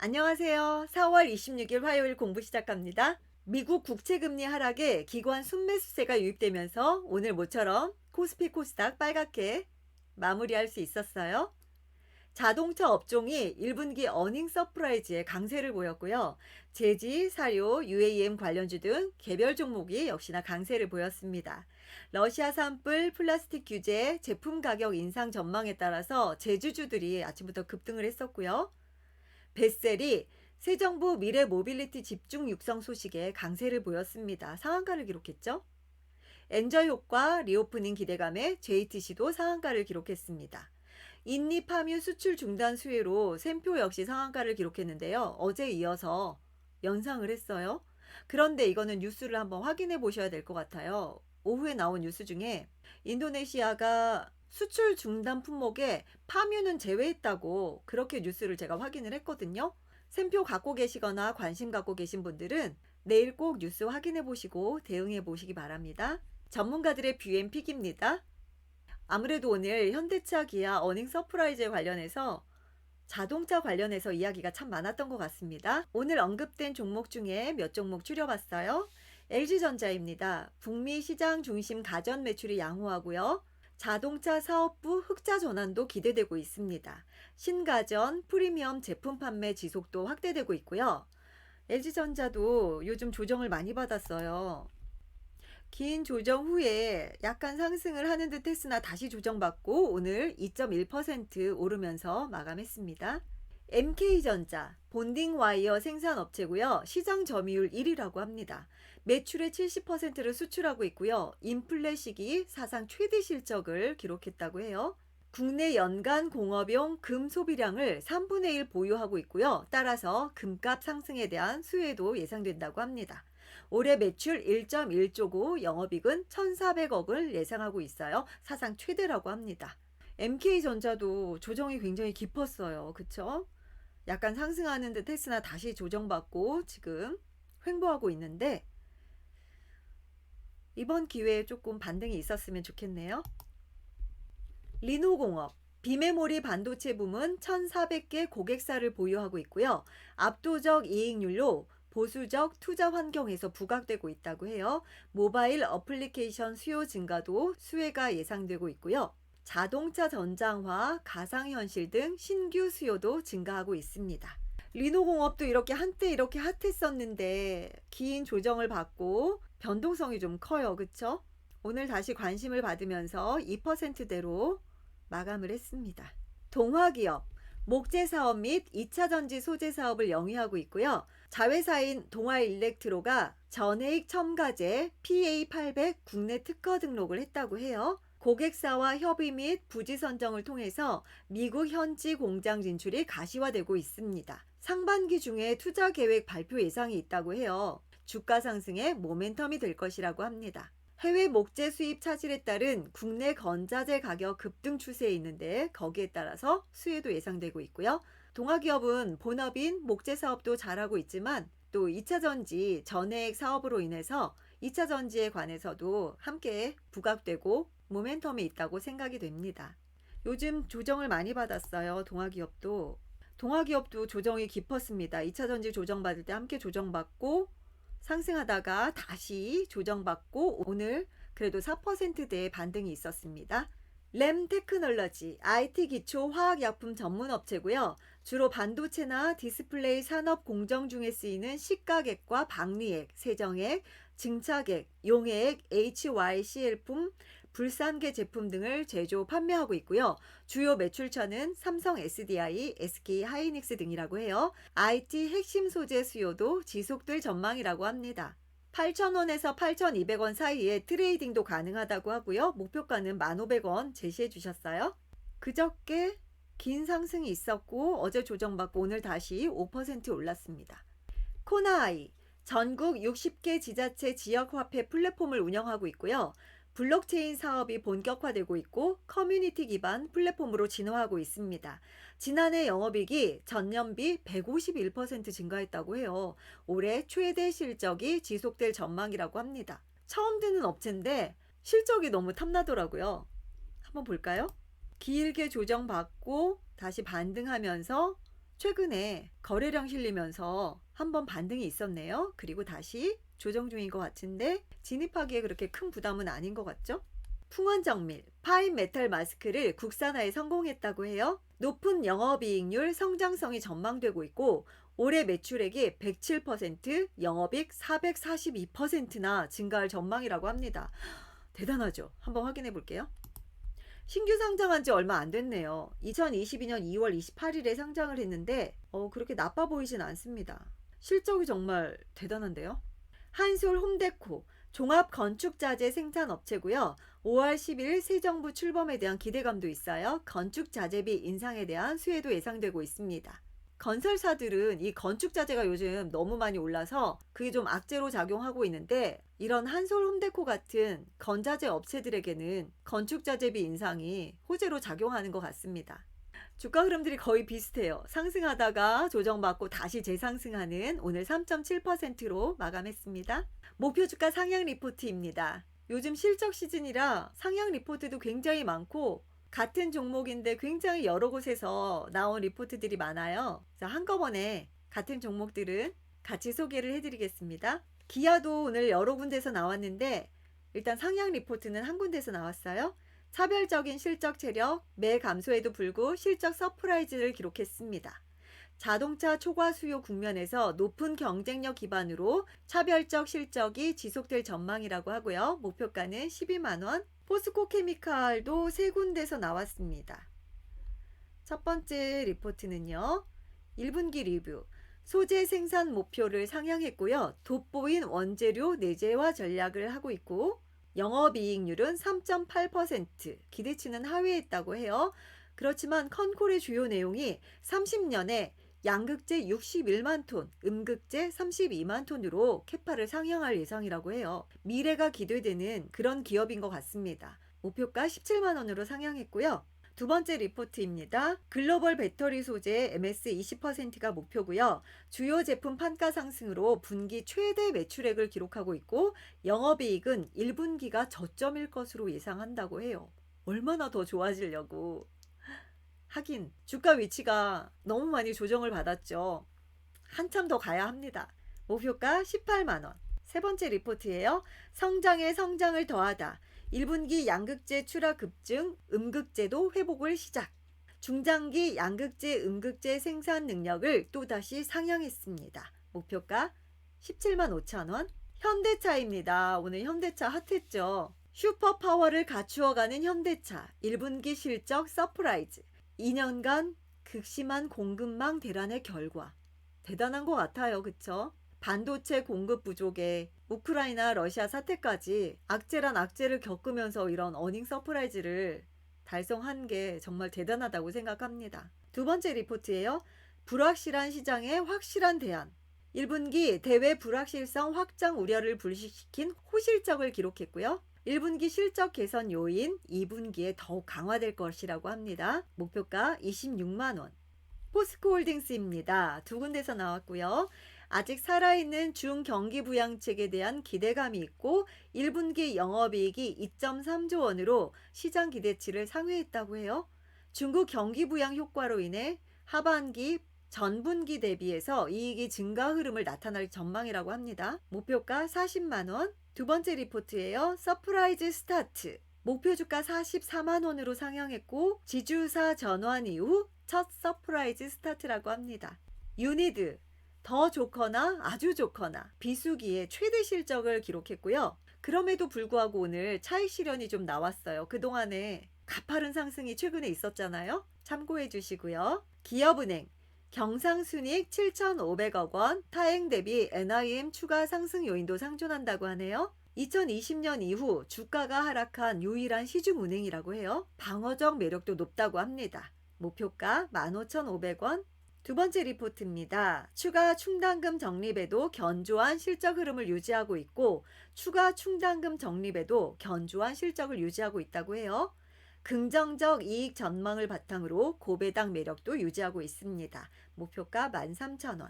안녕하세요. 4월 26일 화요일 공부 시작합니다. 미국 국채금리 하락에 기관 순매수세가 유입되면서 오늘 모처럼 코스피 코스닥 빨갛게 마무리할 수 있었어요. 자동차 업종이 1분기 어닝 서프라이즈에 강세를 보였고요. 제지, 사료, UAM 관련주 등 개별 종목이 역시나 강세를 보였습니다. 러시아 산불, 플라스틱 규제, 제품 가격 인상 전망에 따라서 제주주들이 아침부터 급등을 했었고요. 벳셀이 새 정부 미래 모빌리티 집중 육성 소식에 강세를 보였습니다. 상한가를 기록했죠. 엔저 효과, 리오프닝 기대감에 JTC도 상한가를 기록했습니다. 인니 파뮤 수출 중단 수혜로 샘표 역시 상한가를 기록했는데요. 어제 이어서 연상을 했어요. 그런데 이거는 뉴스를 한번 확인해 보셔야 될 것 같아요. 오후에 나온 뉴스 중에 인도네시아가 수출 중단 품목에 파뮤는 제외했다고 그렇게 뉴스를 제가 확인을 했거든요. 샘표 갖고 계시거나 관심 갖고 계신 분들은 내일 꼭 뉴스 확인해 보시고 대응해 보시기 바랍니다. 전문가들의 뷰앤픽입니다. 아무래도 오늘 현대차 기아 어닝 서프라이즈에 관련해서 자동차 관련해서 이야기가 참 많았던 것 같습니다. 오늘 언급된 종목 중에 몇 종목 추려봤어요. LG전자입니다. 북미 시장 중심 가전 매출이 양호하고요. 자동차 사업부 흑자 전환도 기대되고 있습니다. 신가전, 프리미엄 제품 판매 지속도 확대되고 있고요. LG전자도 요즘 조정을 많이 받았어요. 긴 조정 후에 약간 상승을 하는 듯 했으나 다시 조정받고 오늘 2.1% 오르면서 마감했습니다. MK전자, 본딩 와이어 생산업체고요. 시장 점유율 1위라고 합니다. 매출의 70%를 수출하고 있고요. 인플레 시기 사상 최대 실적을 기록했다고 해요. 국내 연간 공업용 금 소비량을 3분의 1 보유하고 있고요. 따라서 금값 상승에 대한 수혜도 예상된다고 합니다. 올해 매출 1.1조고 영업이익은 1,400억을 예상하고 있어요. 사상 최대라고 합니다. MK전자도 조정이 굉장히 깊었어요. 그쵸? 약간 상승하는 듯 했으나 다시 조정받고 지금 횡보하고 있는데 이번 기회에 조금 반등이 있었으면 좋겠네요. 리노공업, 비메모리 반도체 부문 1,400개 고객사를 보유하고 있고요. 압도적 이익률로 보수적 투자 환경에서 부각되고 있다고 해요. 모바일 어플리케이션 수요 증가도 수혜가 예상되고 있고요. 자동차 전장화, 가상현실 등 신규 수요도 증가하고 있습니다. 리노공업도 이렇게 한때 이렇게 핫했었는데 긴 조정을 받고 변동성이 좀 커요. 그쵸? 오늘 다시 관심을 받으면서 2%대로 마감을 했습니다. 동화기업, 목재 사업 및 2차 전지 소재 사업을 영위하고 있고요. 자회사인 동화일렉트로가 전해익 첨가제 PA800 국내 특허 등록을 했다고 해요. 고객사와 협의 및 부지 선정을 통해서 미국 현지 공장 진출이 가시화되고 있습니다. 상반기 중에 투자 계획 발표 예상이 있다고 해요. 주가 상승에 모멘텀이 될 것이라고 합니다. 해외 목재 수입 차질에 따른 국내 건자재 가격 급등 추세에 있는데 거기에 따라서 수혜도 예상되고 있고요. 동화기업은 본업인 목재 사업도 잘하고 있지만 또 2차 전지 전해액 사업으로 인해서 2차 전지에 관해서도 함께 부각되고 모멘텀이 있다고 생각이 됩니다. 요즘 조정을 많이 받았어요. 동화기업도 조정이 깊었습니다. 2차 전지 조정받을 때 함께 조정받고 상승하다가 다시 조정받고 오늘 그래도 4%대의 반등이 있었습니다. 램 테크놀로지, IT 기초 화학약품 전문 업체고요. 주로 반도체나 디스플레이 산업 공정 중에 쓰이는 시가액과 박리액, 세정액, 증차액, 용액, HYCL품, 불산계 제품 등을 제조 판매하고 있고요. 주요 매출처는 삼성 SDI, SK 하이닉스 등이라고 해요. IT 핵심 소재 수요도 지속될 전망이라고 합니다. 8,000원에서 8,200원 사이에 트레이딩도 가능하다고 하고요. 목표가는 1,500원 제시해 주셨어요. 그저께 긴 상승이 있었고 어제 조정받고 오늘 다시 5% 올랐습니다. 코나아이, 전국 60개 지자체 지역화폐 플랫폼을 운영하고 있고요. 블록체인 사업이 본격화되고 있고 커뮤니티 기반 플랫폼으로 진화하고 있습니다. 지난해 영업이익이 전년비 151% 증가했다고 해요. 올해 최대 실적이 지속될 전망이라고 합니다. 처음 듣는 업체인데 실적이 너무 탐나더라고요. 한번 볼까요? 길게 조정받고 다시 반등하면서 최근에 거래량 실리면서 한번 반등이 있었네요. 그리고 다시 조정 중인 것 같은데 진입하기에 그렇게 큰 부담은 아닌 것 같죠? 풍원정밀, 파인 메탈 마스크를 국산화에 성공했다고 해요. 높은 영업이익률 성장성이 전망되고 있고 올해 매출액이 107%, 영업이익 442%나 증가할 전망이라고 합니다. 대단하죠? 한번 확인해 볼게요. 신규 상장한 지 얼마 안 됐네요. 2022년 2월 28일에 상장을 했는데 그렇게 나빠 보이진 않습니다. 실적이 정말 대단한데요. 한솔 홈데코 종합 건축자재 생산업체고요. 5월 10일 새 정부 출범에 대한 기대감도 있어요. 건축자재비 인상에 대한 수혜도 예상되고 있습니다. 건설사들은 이 건축자재가 요즘 너무 많이 올라서 그게 좀 악재로 작용하고 있는데 이런 한솔 홈데코 같은 건자재 업체들에게는 건축자재비 인상이 호재로 작용하는 것 같습니다. 주가 흐름들이 거의 비슷해요. 상승하다가 조정받고 다시 재상승하는 오늘 3.7%로 마감했습니다. 목표 주가 상향 리포트입니다. 요즘 실적 시즌이라 상향 리포트도 굉장히 많고 같은 종목인데 굉장히 여러 곳에서 나온 리포트들이 많아요. 그래서 한꺼번에 같은 종목들은 같이 소개를 해드리겠습니다. 기아도 오늘 여러 군데서 나왔는데 일단 상향 리포트는 한 군데서 나왔어요. 차별적인 실적 체력, 매 감소에도 불구 실적 서프라이즈를 기록했습니다. 자동차 초과 수요 국면에서 높은 경쟁력 기반으로 차별적 실적이 지속될 전망이라고 하고요. 목표가는 12만원. 포스코 케미칼도 세 군데서 나왔습니다. 첫 번째 리포트는요. 1분기 리뷰. 소재 생산 목표를 상향했고요. 돋보인 원재료 내재화 전략을 하고 있고 영업이익률은 3.8%, 기대치는 하회했다고 해요. 그렇지만 컨콜의 주요 내용이 30년에 양극재 61만 톤, 음극재 32만 톤으로 캐파를 상향할 예상이라고 해요. 미래가 기대되는 그런 기업인 것 같습니다. 목표가 17만 원으로 상향했고요. 두 번째 리포트입니다. 글로벌 배터리 소재 MS 20%가 목표고요. 주요 제품 판가 상승으로 분기 최대 매출액을 기록하고 있고 영업이익은 1분기가 저점일 것으로 예상한다고 해요. 얼마나 더 좋아지려고. 하긴 주가 위치가 너무 많이 조정을 받았죠. 한참 더 가야 합니다. 목표가 18만 원. 세 번째 리포트예요. 성장에 성장을 더하다. 1분기 양극재 출하 급증, 음극재도 회복을 시작. 중장기 양극재, 음극재 생산 능력을 또다시 상향했습니다. 목표가 17만 5천 원. 현대차입니다. 오늘 현대차 핫했죠. 슈퍼파워를 갖추어가는 현대차. 1분기 실적 서프라이즈. 2년간 극심한 공급망 대란의 결과. 대단한 것 같아요. 그쵸? 반도체 공급 부족에 우크라이나 러시아 사태까지 악재란 악재를 겪으면서 이런 어닝 서프라이즈를 달성한 게 정말 대단하다고 생각합니다. 두 번째 리포트예요. 불확실한 시장에 확실한 대안. 1분기 대외 불확실성 확장 우려를 불식시킨 호실적을 기록했고요. 1분기 실적 개선 요인 2분기에 더욱 강화될 것이라고 합니다. 목표가 26만 원. 포스코홀딩스입니다. 두 군데서 나왔고요. 아직 살아있는 중경기부양책에 대한 기대감이 있고 1분기 영업이익이 2.3조 원으로 시장 기대치를 상회했다고 해요. 중국 경기부양 효과로 인해 하반기 전분기 대비해서 이익이 증가 흐름을 나타날 전망이라고 합니다. 목표가 40만 원. 두 번째 리포트예요. 서프라이즈 스타트. 목표 주가 44만 원으로 상향했고 지주사 전환 이후 첫 서프라이즈 스타트라고 합니다. 유니드. 더 좋거나 아주 좋거나 비수기에 최대 실적을 기록했고요. 그럼에도 불구하고 오늘 차익 실현이 좀 나왔어요. 그동안에 가파른 상승이 최근에 있었잖아요. 참고해 주시고요. 기업은행 경상순이익 7,500억 원, 타행 대비 NIM 추가 상승 요인도 상존한다고 하네요. 2020년 이후 주가가 하락한 유일한 시중은행이라고 해요. 방어적 매력도 높다고 합니다. 목표가 15,500원. 두 번째 리포트입니다. 추가 충당금 적립에도 견조한 실적 흐름을 유지하고 있고 추가 충당금 적립에도 견조한 실적을 유지하고 있다고 해요. 긍정적 이익 전망을 바탕으로 고배당 매력도 유지하고 있습니다. 목표가 13,000원.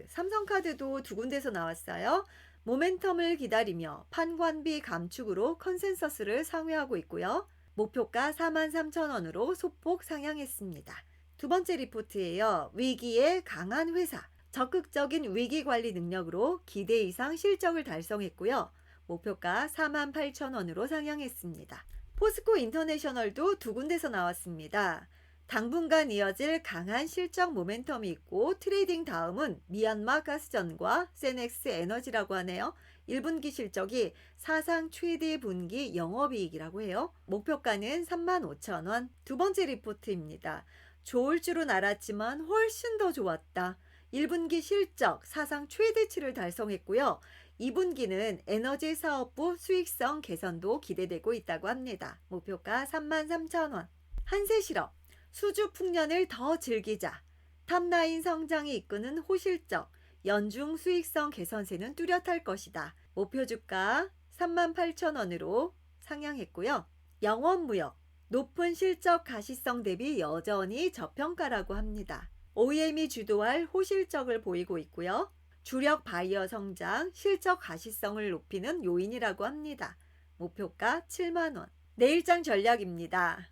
삼성카드도 두 군데서 나왔어요. 모멘텀을 기다리며 판관비 감축으로 컨센서스를 상회하고 있고요. 목표가 43,000원으로 소폭 상향했습니다. 두 번째 리포트예요. 위기에 강한 회사. 적극적인 위기 관리 능력으로 기대 이상 실적을 달성했고요. 목표가 48,000원으로 상향했습니다. 포스코 인터내셔널도 두 군데서 나왔습니다. 당분간 이어질 강한 실적 모멘텀이 있고 트레이딩 다음은 미얀마 가스전과 세넥스 에너지라고 하네요. 1분기 실적이 사상 최대 분기 영업이익이라고 해요. 목표가는 35,000원. 두 번째 리포트입니다. 좋을 줄은 알았지만 훨씬 더 좋았다. 1분기 실적 사상 최대치를 달성했고요. 2분기는 에너지 사업부 수익성 개선도 기대되고 있다고 합니다. 목표가 33,000원. 한세실업 수주 풍년을 더 즐기자. 탑라인 성장이 이끄는 호실적 연중 수익성 개선세는 뚜렷할 것이다. 목표 주가 38,000원으로 상향했고요. 영업무역 높은 실적 가시성 대비 여전히 저평가라고 합니다. OEM이 주도할 호실적을 보이고 있고요. 주력 바이어 성장, 실적 가시성을 높이는 요인이라고 합니다. 목표가 7만원. 내일장 전략입니다.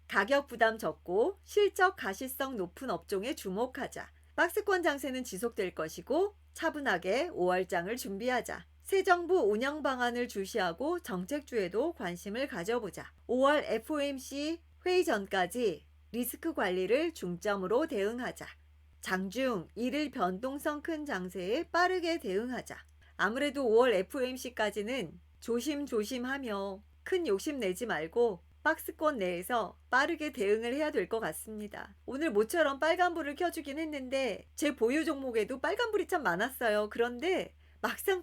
가격 부담 적고 실적 가시성 높은 업종에 주목하자. 박스권 장세는 지속될 것이고 차분하게 5월장을 준비하자. 새 정부 운영 방안을 주시하고 정책주에도 관심을 가져보자. 5월 FOMC 회의 전까지 리스크 관리를 중점으로 대응하자. 장중 일일 변동성 큰 장세에 빠르게 대응하자. 아무래도 5월 FOMC까지는 조심조심하며 큰 욕심 내지 말고 박스권 내에서 빠르게 대응을 해야 될 것 같습니다. 오늘 모처럼 빨간불을 켜주긴 했는데 제 보유 종목에도 빨간불이 참 많았어요. 그런데 막상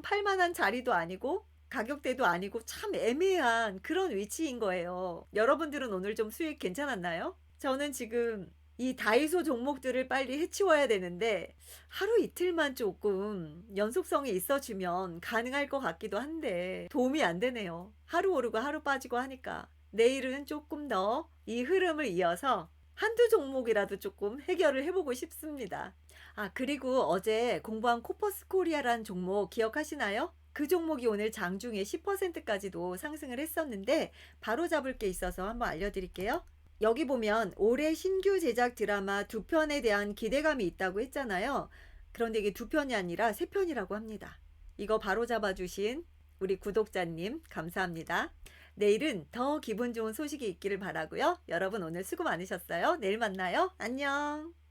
팔만한 자리도 아니고 가격대도 아니고 참 애매한 그런 위치인 거예요. 여러분들은 오늘 좀 수익 괜찮았나요? 저는 지금 이 다이소 종목들을 빨리 해치워야 되는데 하루 이틀만 조금 연속성이 있어주면 가능할 것 같기도 한데 도움이 안 되네요. 하루 오르고 하루 빠지고 하니까 내일은 조금 더 이 흐름을 이어서 한두 종목이라도 조금 해결을 해보고 싶습니다. 아, 그리고 어제 공부한 코퍼스 코리아라는 종목 기억하시나요? 그 종목이 오늘 장중에 10%까지도 상승을 했었는데 바로 잡을 게 있어서 한번 알려드릴게요. 여기 보면 올해 신규 제작 드라마 2편에 대한 기대감이 있다고 했잖아요. 그런데 이게 2편이 아니라 3편이라고 합니다. 이거 바로 잡아주신 우리 구독자님 감사합니다. 내일은 더 기분 좋은 소식이 있기를 바라고요. 여러분 오늘 수고 많으셨어요. 내일 만나요. 안녕.